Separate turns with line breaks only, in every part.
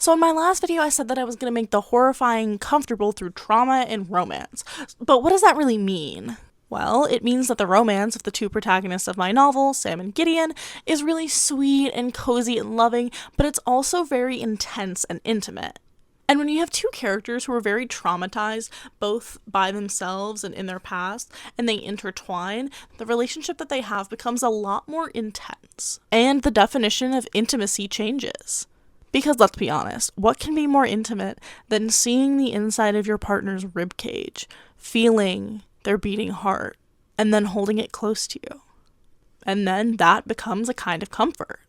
So in my last video, I said that I was going to make the horrifying comfortable through trauma and romance. But what does that really mean? Well, it means that the romance of the two protagonists of my novel, Sam and Gideon, is really sweet and cozy and loving, but it's also very intense and intimate. And when you have two characters who are very traumatized, both by themselves and in their past, and they intertwine, the relationship that they have becomes a lot more intense. And the definition of intimacy changes. Because let's be honest, what can be more intimate than seeing the inside of your partner's ribcage, feeling their beating heart, and then holding it close to you? And then that becomes a kind of comfort.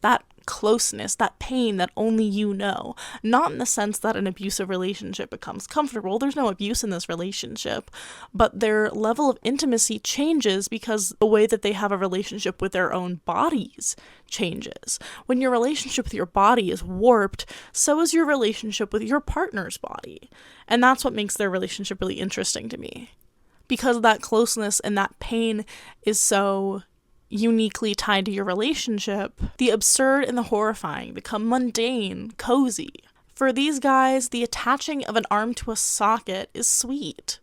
That closeness, that pain that only you know. Not in the sense that an abusive relationship becomes comfortable. There's no abuse in this relationship. But their level of intimacy changes because the way that they have a relationship with their own bodies changes. When your relationship with your body is warped, so is your relationship with your partner's body. And that's what makes their relationship really interesting to me. Because that closeness and that pain is so uniquely tied to your relationship, the absurd and the horrifying become mundane, cozy. For these guys, the attaching of an arm to a socket is sweet.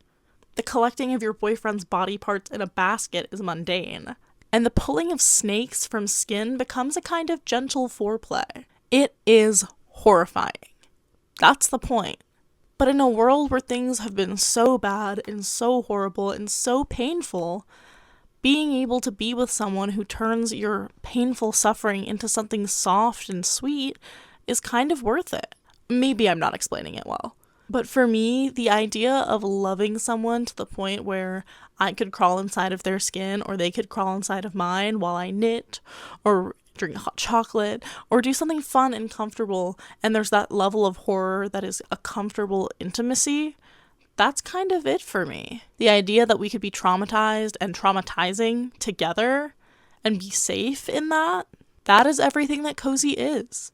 The collecting of your boyfriend's body parts in a basket is mundane. And the pulling of snakes from skin becomes a kind of gentle foreplay. It is horrifying. That's the point. But in a world where things have been so bad and so horrible and so painful, being able to be with someone who turns your painful suffering into something soft and sweet is kind of worth it. Maybe I'm not explaining it well. But for me, the idea of loving someone to the point where I could crawl inside of their skin or they could crawl inside of mine while I knit or drink hot chocolate or do something fun and comfortable, and there's that level of horror that is a comfortable intimacy, that's kind of it for me. The idea that we could be traumatized and traumatizing together and be safe in that is everything that cozy is.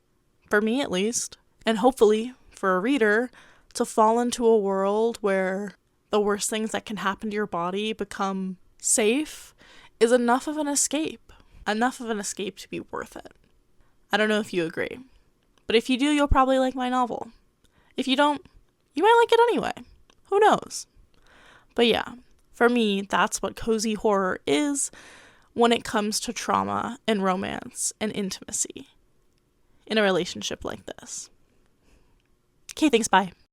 For me, at least. And hopefully, for a reader, to fall into a world where the worst things that can happen to your body become safe is enough of an escape. Enough of an escape to be worth it. I don't know if you agree. But if you do, you'll probably like my novel. If you don't, you might like it anyway. Who knows? But yeah, for me, that's what cozy horror is when it comes to trauma and romance and intimacy in a relationship like this. Okay, thanks, bye.